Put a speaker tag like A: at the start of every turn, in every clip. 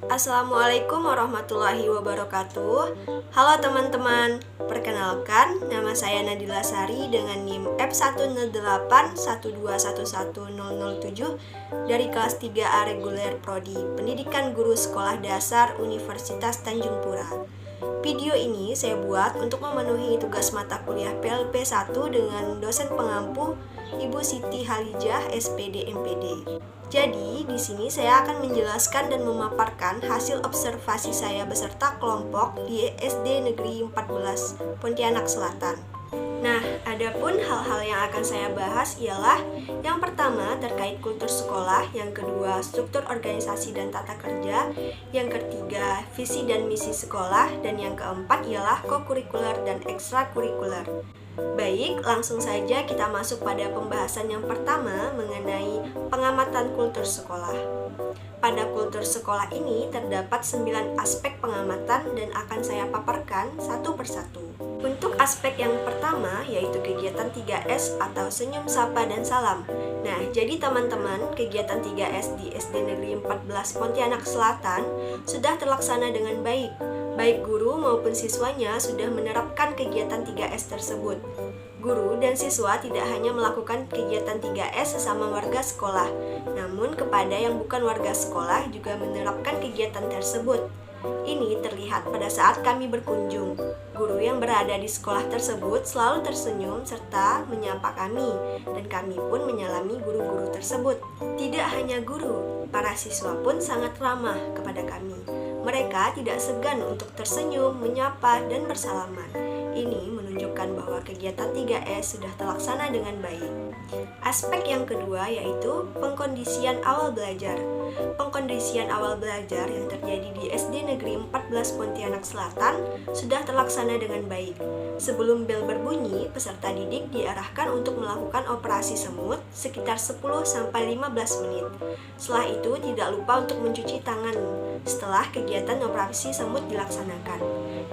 A: Assalamualaikum warahmatullahi wabarakatuh. Halo teman-teman, perkenalkan nama saya Nadila Sari dengan NIM F10812111007 dari kelas 3A reguler Prodi Pendidikan Guru Sekolah Dasar Universitas Tanjung Pura. Video ini saya buat untuk memenuhi tugas mata kuliah PLP 1 dengan dosen pengampu Ibu Siti Halijah, SPD MPD. Jadi, di sini saya akan menjelaskan dan memaparkan hasil observasi saya beserta kelompok di SD Negeri 14 Pontianak Selatan. Nah, adapun hal-hal yang akan saya bahas ialah yang pertama terkait kultur sekolah, yang kedua struktur organisasi dan tata kerja, yang ketiga visi dan misi sekolah, dan yang keempat ialah kokurikuler dan ekstrakurikuler. Baik, langsung saja kita masuk pada pembahasan yang pertama mengenai pengamatan kultur sekolah. Pada kultur sekolah ini terdapat 9 aspek pengamatan dan akan saya paparkan satu persatu. Untuk aspek yang pertama yaitu kegiatan 3S atau senyum, sapa, dan salam. Nah, jadi teman-teman, kegiatan 3S di SD Negeri 14 Pontianak Selatan sudah terlaksana dengan baik. Baik guru maupun siswanya sudah menerapkan kegiatan 3S tersebut. Guru dan siswa tidak hanya melakukan kegiatan 3S sesama warga sekolah, namun kepada yang bukan warga sekolah juga menerapkan kegiatan tersebut. Ini terlihat pada saat kami berkunjung. Guru yang berada di sekolah tersebut selalu tersenyum serta menyapa kami, dan kami pun menyalami guru-guru tersebut. Tidak hanya guru, para siswa pun sangat ramah kepada kami. Mereka tidak segan untuk tersenyum, menyapa, dan bersalaman. Ini menunjukkan bahwa kegiatan 3S sudah terlaksana dengan baik. Aspek yang kedua yaitu pengkondisian awal belajar. Pengkondisian awal belajar yang terjadi di SD Negeri 14 Pontianak Selatan sudah terlaksana dengan baik. Sebelum bel berbunyi, peserta didik diarahkan untuk melakukan operasi semut sekitar 10-15 menit. Setelah itu tidak lupa untuk mencuci tangan setelah kegiatan operasi semut dilaksanakan.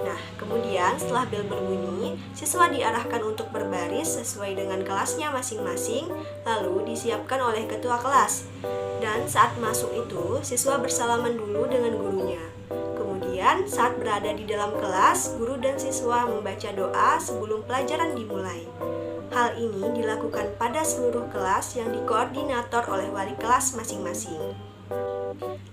A: Nah, kemudian setelah bel berbunyi, siswa diarahkan untuk berbaris sesuai dengan kelasnya masing-masing, lalu disiapkan oleh ketua kelas. Dan saat masuk itu, siswa bersalaman dulu dengan gurunya. Kemudian, saat berada di dalam kelas, guru dan siswa membaca doa sebelum pelajaran dimulai. Hal ini dilakukan pada seluruh kelas yang dikoordinator oleh wali kelas masing-masing.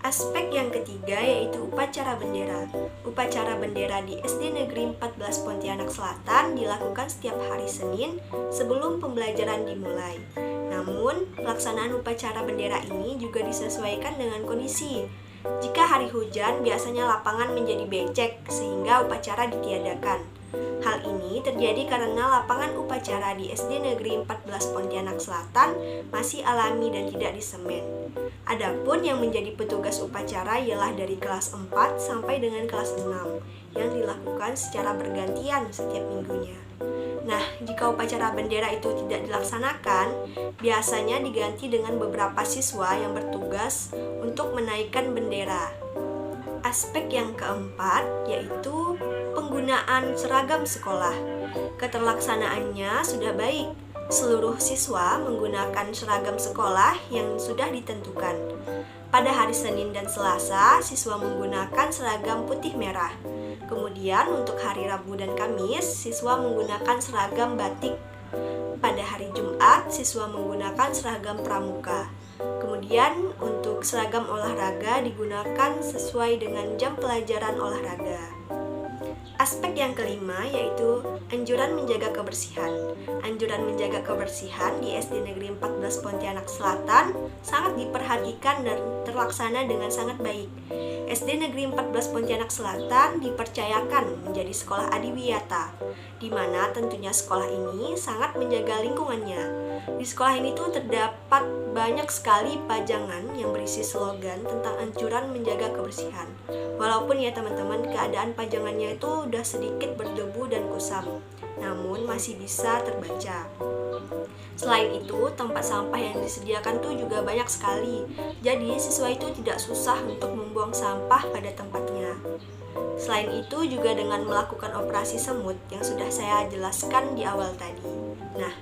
A: Aspek yang ketiga yaitu upacara bendera. Upacara bendera di SD Negeri 14 Pontianak Selatan dilakukan setiap hari Senin sebelum pembelajaran dimulai. Namun, pelaksanaan upacara bendera ini juga disesuaikan dengan kondisi. Jika hari hujan, biasanya lapangan menjadi becek sehingga upacara ditiadakan. Hal ini terjadi karena lapangan upacara di SD Negeri 14 Pontianak Selatan masih alami dan tidak disemen. Adapun yang menjadi petugas upacara ialah dari kelas 4 sampai dengan kelas 6 yang dilakukan secara bergantian setiap minggunya. Nah, jika upacara bendera itu tidak dilaksanakan, biasanya diganti dengan beberapa siswa yang bertugas untuk menaikkan bendera. Aspek yang keempat yaitu penggunaan seragam sekolah. Keterlaksanaannya sudah baik. Seluruh siswa menggunakan seragam sekolah yang sudah ditentukan. Pada hari Senin dan Selasa, siswa menggunakan seragam putih merah. Kemudian untuk hari Rabu dan Kamis, siswa menggunakan seragam batik. Pada hari Jumat, siswa menggunakan seragam pramuka. Kemudian untuk seragam olahraga digunakan sesuai dengan jam pelajaran olahraga. Aspek yang kelima yaitu anjuran menjaga kebersihan. Anjuran menjaga kebersihan di SD Negeri 14 Pontianak Selatan sangat diperhatikan dan terlaksana dengan sangat baik. SD Negeri 14 Pontianak Selatan dipercayakan menjadi sekolah adiwiyata, di mana tentunya sekolah ini sangat menjaga lingkungannya. Di sekolah ini tuh terdapat banyak sekali pajangan yang berisi slogan tentang anjuran menjaga kebersihan. Walaupun ya teman-teman, keadaan pajangannya itu udah sedikit berdebu dan kusam, namun masih bisa terbaca. Selain itu, tempat sampah yang disediakan tuh juga banyak sekali. Jadi, siswa itu tidak susah untuk membuang sampah pada tempatnya. Selain itu, juga dengan melakukan operasi semut yang sudah saya jelaskan di awal tadi. Nah,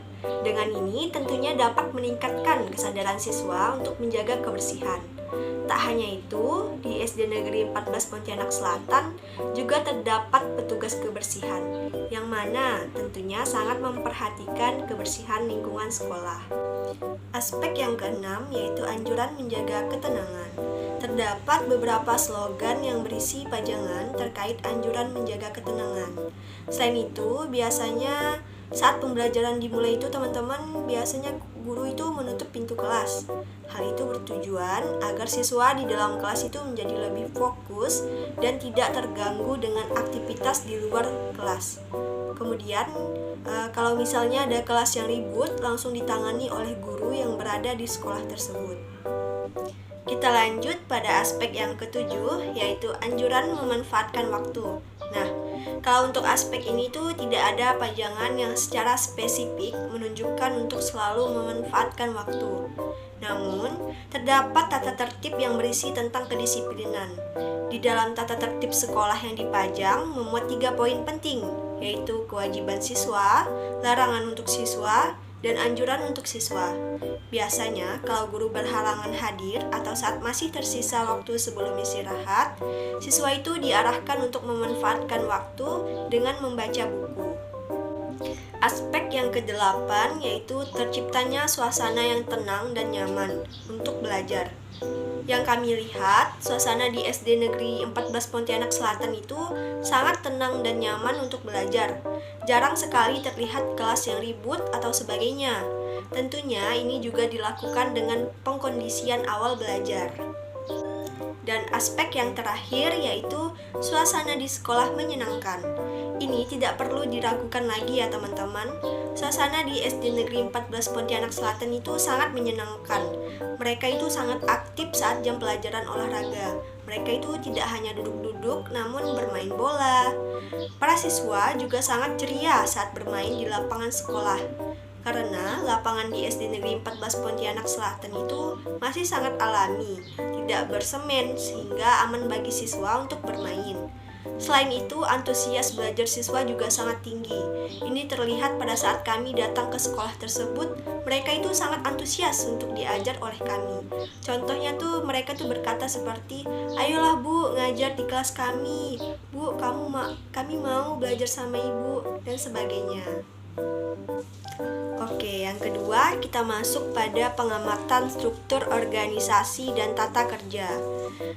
A: dengan ini tentunya dapat meningkatkan kesadaran siswa untuk menjaga kebersihan. Tak hanya itu, di SD Negeri 14 Pontianak Selatan juga terdapat petugas kebersihan, yang mana tentunya sangat memperhatikan kebersihan lingkungan sekolah. Aspek yang keenam yaitu anjuran menjaga ketenangan. Terdapat beberapa slogan yang berisi pajangan terkait anjuran menjaga ketenangan. Selain itu, biasanya saat pembelajaran dimulai itu teman-teman biasanya guru itu menutup pintu kelas. Hal itu bertujuan agar siswa di dalam kelas itu menjadi lebih fokus dan tidak terganggu dengan aktivitas di luar kelas. Kemudian, kalau misalnya ada kelas yang ribut, langsung ditangani oleh guru yang berada di sekolah tersebut. Kita lanjut pada aspek yang ketujuh, yaitu anjuran memanfaatkan waktu. Nah, kalau untuk aspek ini tuh tidak ada pajangan yang secara spesifik menunjukkan untuk selalu memanfaatkan waktu. Namun, terdapat tata tertib yang berisi tentang kedisiplinan. Di dalam tata tertib sekolah yang dipajang memuat 3 poin penting, yaitu kewajiban siswa, larangan untuk siswa, dan anjuran untuk siswa. Biasanya, kalau guru berhalangan hadir atau saat masih tersisa waktu sebelum istirahat, siswa itu diarahkan untuk memanfaatkan waktu dengan membaca buku. Aspek yang ke-8 yaitu terciptanya suasana yang tenang dan nyaman untuk belajar. Yang kami lihat, suasana di SD Negeri 14 Pontianak Selatan itu sangat tenang dan nyaman untuk belajar. Jarang sekali terlihat kelas yang ribut atau sebagainya. Tentunya ini juga dilakukan dengan pengkondisian awal belajar. Dan aspek yang terakhir yaitu suasana di sekolah menyenangkan. Ini tidak perlu diragukan lagi ya teman-teman. Suasana di SD Negeri 14 Pontianak Selatan itu sangat menyenangkan. Mereka itu sangat aktif saat jam pelajaran olahraga. Mereka itu tidak hanya duduk-duduk namun bermain bola. Para siswa juga sangat ceria saat bermain di lapangan sekolah. Karena lapangan di SD Negeri 14 Pontianak Selatan itu masih sangat alami, tidak bersemen sehingga aman bagi siswa untuk bermain. Selain itu, antusias belajar siswa juga sangat tinggi. Ini terlihat pada saat kami datang ke sekolah tersebut, mereka itu sangat antusias untuk diajar oleh kami. Contohnya tuh mereka tuh berkata seperti, "Ayolah Bu, ngajar di kelas kami. Bu, kami mau belajar sama Ibu," dan sebagainya. Oke, yang kedua kita masuk pada pengamatan struktur organisasi dan tata kerja.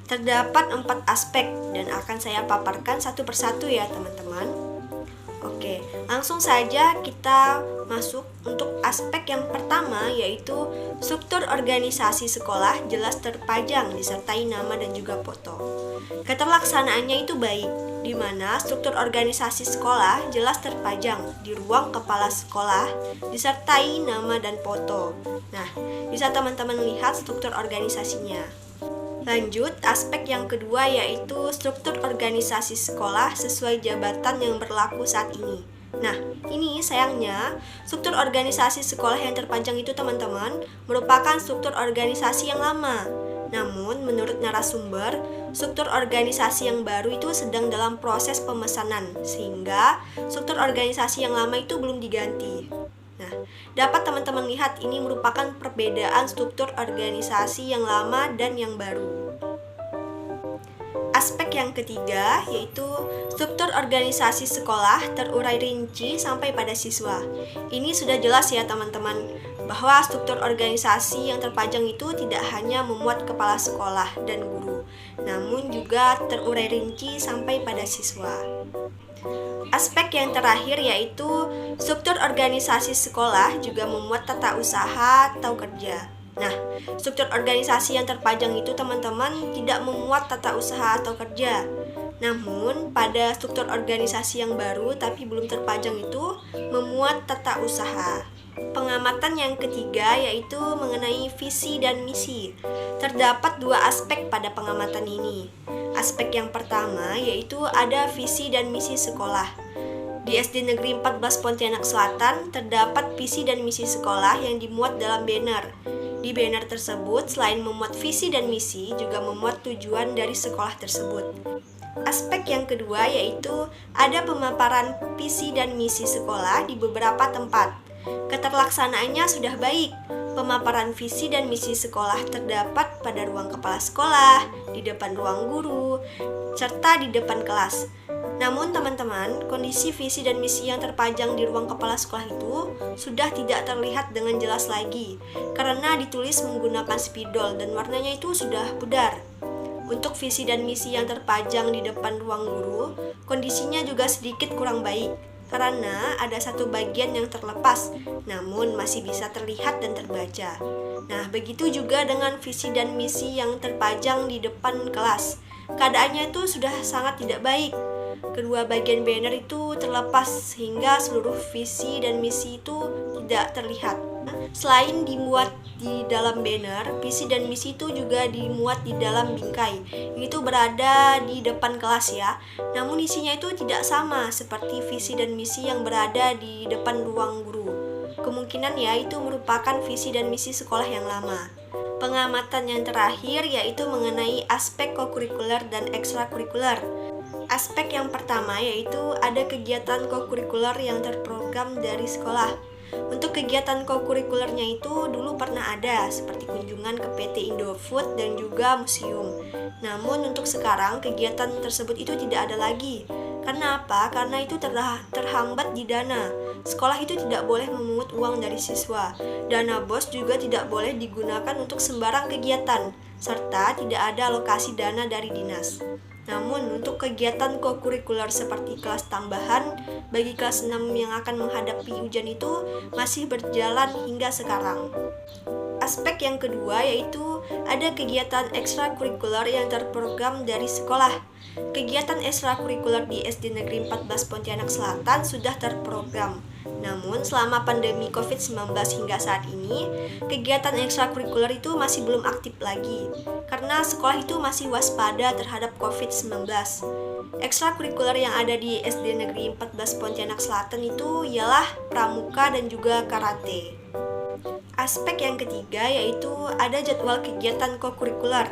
A: Terdapat 4 aspek dan akan saya paparkan satu persatu ya teman-teman. Oke, langsung saja kita masuk untuk aspek yang pertama yaitu struktur organisasi sekolah jelas terpajang disertai nama dan juga foto. Keterlaksanaannya itu baik, di mana struktur organisasi sekolah jelas terpajang di ruang kepala sekolah disertai nama dan foto. Nah, bisa teman-teman lihat struktur organisasinya. Lanjut, aspek yang kedua yaitu struktur organisasi sekolah sesuai jabatan yang berlaku saat ini. Nah, ini sayangnya struktur organisasi sekolah yang terpajang itu teman-teman merupakan struktur organisasi yang lama. Namun, menurut narasumber, struktur organisasi yang baru itu sedang dalam proses pemesanan, sehingga struktur organisasi yang lama itu belum diganti. Nah, dapat teman-teman lihat ini merupakan perbedaan struktur organisasi yang lama dan yang baru. Aspek yang ketiga yaitu struktur organisasi sekolah terurai rinci sampai pada siswa. Ini sudah jelas ya teman-teman, bahwa struktur organisasi yang terpajang itu tidak hanya memuat kepala sekolah dan guru, namun juga terurai rinci sampai pada siswa. Aspek yang terakhir yaitu struktur organisasi sekolah juga memuat tata usaha atau kerja. Nah, struktur organisasi yang terpajang itu teman-teman tidak memuat tata usaha atau kerja. Namun, pada struktur organisasi yang baru tapi belum terpajang itu memuat tata usaha. Pengamatan yang ketiga yaitu mengenai visi dan misi. Terdapat 2 aspek pada pengamatan ini. Aspek yang pertama yaitu ada visi dan misi sekolah. Di SD Negeri 14 Pontianak Selatan terdapat visi dan misi sekolah yang dimuat dalam banner. Di banner tersebut selain memuat visi dan misi juga memuat tujuan dari sekolah tersebut. Aspek yang kedua yaitu ada pemaparan visi dan misi sekolah di beberapa tempat. Keterlaksanaannya sudah baik. Pemaparan visi dan misi sekolah terdapat pada ruang kepala sekolah, di depan ruang guru, serta di depan kelas. Namun teman-teman, kondisi visi dan misi yang terpajang di ruang kepala sekolah itu sudah tidak terlihat dengan jelas lagi karena ditulis menggunakan spidol dan warnanya itu sudah pudar. Untuk visi dan misi yang terpajang di depan ruang guru, kondisinya juga sedikit kurang baik karena ada satu bagian yang terlepas, namun masih bisa terlihat dan terbaca. Nah, begitu juga dengan visi dan misi yang terpajang di depan kelas. Keadaannya itu sudah sangat tidak baik. Kedua bagian banner itu terlepas sehingga seluruh visi dan misi itu tidak terlihat. Selain dimuat di dalam banner, visi dan misi itu juga dimuat di dalam bingkai. Itu berada di depan kelas ya. Namun isinya itu tidak sama seperti visi dan misi yang berada di depan ruang guru. Kemungkinan ya itu merupakan visi dan misi sekolah yang lama. Pengamatan yang terakhir yaitu mengenai aspek kokurikuler dan ekstrakurikuler. Aspek yang pertama yaitu ada kegiatan kokurikuler yang terprogram dari sekolah. Untuk kegiatan kokurikulernya itu dulu pernah ada seperti kunjungan ke PT Indofood dan juga museum. Namun untuk sekarang kegiatan tersebut itu tidak ada lagi. Karena apa? Karena itu terhambat di dana. Sekolah itu tidak boleh memungut uang dari siswa. Dana BOS juga tidak boleh digunakan untuk sembarang kegiatan, serta tidak ada alokasi dana dari dinas. Namun untuk kegiatan kokurikuler seperti kelas tambahan bagi kelas 6 yang akan menghadapi ujian itu masih berjalan hingga sekarang. Aspek yang kedua yaitu ada kegiatan ekstrakurikuler yang terprogram dari sekolah. Kegiatan ekstrakurikuler di SD Negeri 14 Pontianak Selatan sudah terprogram. Namun selama pandemi COVID-19 hingga saat ini, kegiatan ekstrakurikuler itu masih belum aktif lagi karena sekolah itu masih waspada terhadap COVID-19. Ekstrakurikuler yang ada di SD Negeri 14 Pontianak Selatan itu ialah pramuka dan juga karate. Aspek yang ketiga yaitu ada jadwal kegiatan kokurikuler.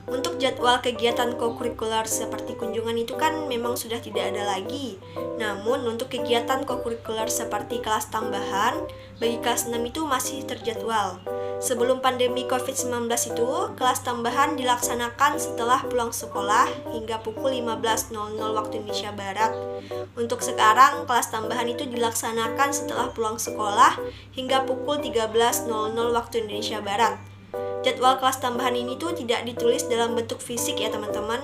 A: Untuk jadwal kegiatan kokurikuler seperti kunjungan itu kan memang sudah tidak ada lagi. Namun untuk kegiatan kokurikuler seperti kelas tambahan bagi kelas 6 itu masih terjadwal. Sebelum pandemi COVID-19 itu, kelas tambahan dilaksanakan setelah pulang sekolah hingga pukul 15.00 waktu Indonesia Barat. Untuk sekarang, kelas tambahan itu dilaksanakan setelah pulang sekolah hingga pukul 13.00 waktu Indonesia Barat. Jadwal kelas tambahan ini tuh tidak ditulis dalam bentuk fisik ya teman-teman,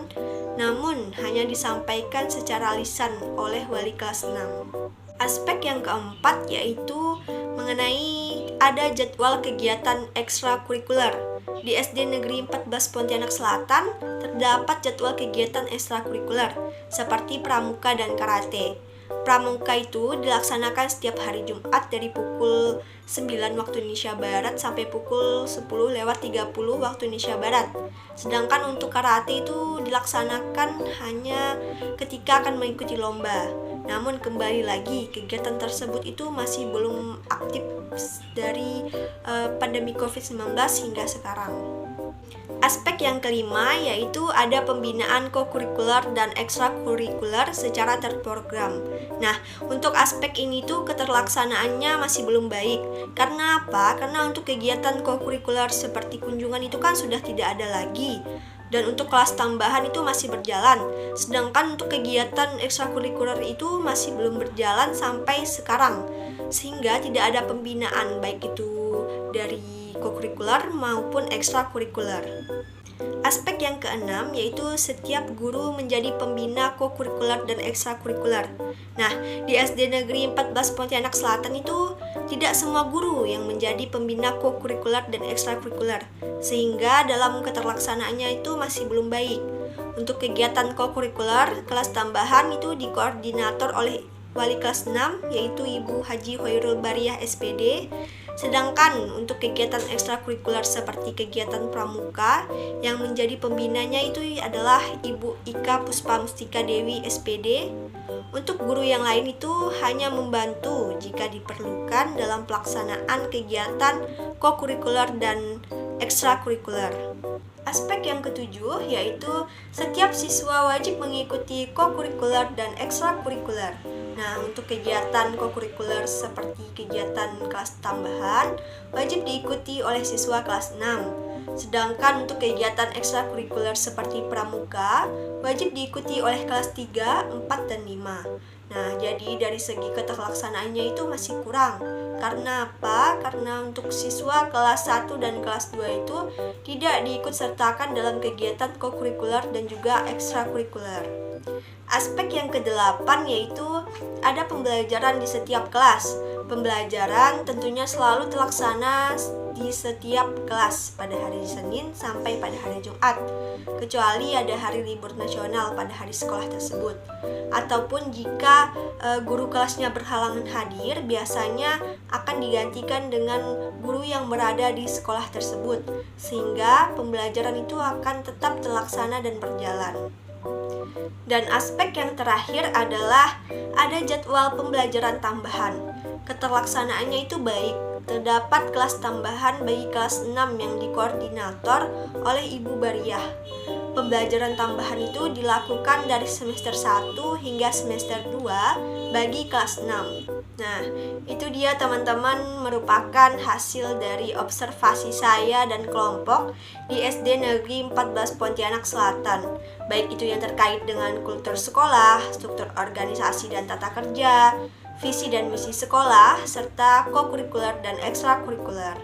A: namun hanya disampaikan secara lisan oleh wali kelas 6. Aspek yang keempat yaitu mengenai ada jadwal kegiatan ekstrakurikuler. Di SD Negeri 14 Pontianak Selatan terdapat jadwal kegiatan ekstrakurikuler seperti pramuka dan karate. Pramuka itu dilaksanakan setiap hari Jumat dari pukul 9 waktu Indonesia Barat sampai pukul 10:30 waktu Indonesia Barat. Sedangkan untuk karate itu dilaksanakan hanya ketika akan mengikuti lomba. Namun kembali lagi, kegiatan tersebut itu masih belum aktif dari pandemi COVID-19 hingga sekarang. Aspek yang kelima yaitu ada pembinaan kokurikuler dan ekstrakurikuler secara terprogram. Nah, untuk aspek ini tuh keterlaksanaannya masih belum baik. Karena apa? Karena untuk kegiatan kokurikuler seperti kunjungan itu kan sudah tidak ada lagi. Dan untuk kelas tambahan itu masih berjalan. Sedangkan untuk kegiatan ekstrakurikuler itu masih belum berjalan sampai sekarang. Sehingga tidak ada pembinaan baik itu dari kokurikuler maupun ekstrakurikuler. Aspek yang keenam yaitu setiap guru menjadi pembina kokurikuler dan ekstrakurikuler. Nah, di SD Negeri 14 Pontianak Selatan itu tidak semua guru yang menjadi pembina kokurikuler dan ekstrakurikuler, sehingga dalam keterlaksanaannya itu masih belum baik. Untuk kegiatan kokurikuler, kelas tambahan itu dikoordinator oleh wali kelas 6 yaitu Ibu Haji Hoirul Bariah SPD. Sedangkan untuk kegiatan ekstrakurikuler seperti kegiatan pramuka yang menjadi pembinanya itu adalah Ibu Ika Puspa Mustika Dewi SPD. Untuk guru yang lain itu hanya membantu jika diperlukan dalam pelaksanaan kegiatan kokurikuler dan ekstrakurikuler. Aspek yang ketujuh yaitu setiap siswa wajib mengikuti kokurikuler dan ekstrakurikuler. Nah, untuk kegiatan kokurikuler seperti kegiatan kelas tambahan wajib diikuti oleh siswa kelas 6. Sedangkan untuk kegiatan ekstrakurikuler seperti pramuka wajib diikuti oleh kelas 3, 4, dan 5. Nah, jadi dari segi keterlaksanaannya itu masih kurang. Karena apa? Karena untuk siswa kelas 1 dan kelas 2 itu tidak diikut sertakan dalam kegiatan kokurikuler dan juga ekstrakurikuler. Aspek yang ke-8 yaitu ada pembelajaran di setiap kelas. Pembelajaran tentunya selalu terlaksana di setiap kelas pada hari Senin sampai pada hari Jumat, kecuali ada hari libur nasional pada hari sekolah tersebut. Ataupun jika guru kelasnya berhalangan hadir, biasanya akan digantikan dengan guru yang berada di sekolah tersebut, sehingga pembelajaran itu akan tetap terlaksana dan berjalan. Dan aspek yang terakhir adalah ada jadwal pembelajaran tambahan. Keterlaksanaannya itu baik. Terdapat kelas tambahan bagi kelas 6 yang dikoordinator oleh Ibu Bariah. Pembelajaran tambahan itu dilakukan dari semester 1 hingga semester 2 bagi kelas 6. Nah, itu dia teman-teman merupakan hasil dari observasi saya dan kelompok di SD Negeri 14 Pontianak Selatan. Baik itu yang terkait dengan kultur sekolah, struktur organisasi dan tata kerja, visi dan misi sekolah, serta kokurikuler dan ekstrakurikuler.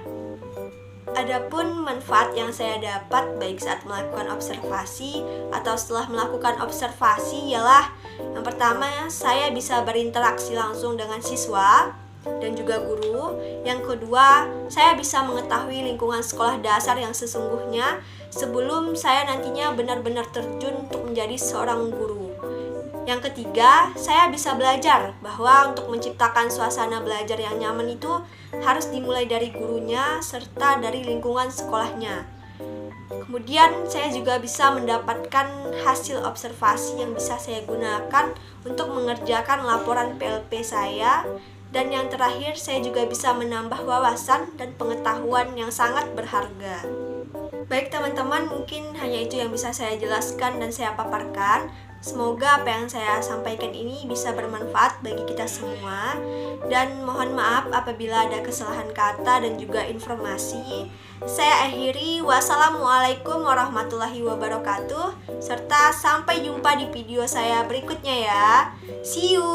A: Adapun manfaat yang saya dapat baik saat melakukan observasi atau setelah melakukan observasi ialah yang pertama, saya bisa berinteraksi langsung dengan siswa dan juga guru. Yang kedua, saya bisa mengetahui lingkungan sekolah dasar yang sesungguhnya sebelum saya nantinya benar-benar terjun untuk menjadi seorang guru. Yang ketiga, saya bisa belajar bahwa untuk menciptakan suasana belajar yang nyaman itu harus dimulai dari gurunya serta dari lingkungan sekolahnya. Kemudian saya juga bisa mendapatkan hasil observasi yang bisa saya gunakan untuk mengerjakan laporan PLP saya. Dan yang terakhir, saya juga bisa menambah wawasan dan pengetahuan yang sangat berharga. Baik teman-teman, mungkin hanya itu yang bisa saya jelaskan dan saya paparkan. Semoga apa yang saya sampaikan ini bisa bermanfaat bagi kita semua. Dan mohon maaf apabila ada kesalahan kata dan juga informasi. Saya akhiri, wassalamualaikum warahmatullahi wabarakatuh, serta sampai jumpa di video saya berikutnya ya. See you.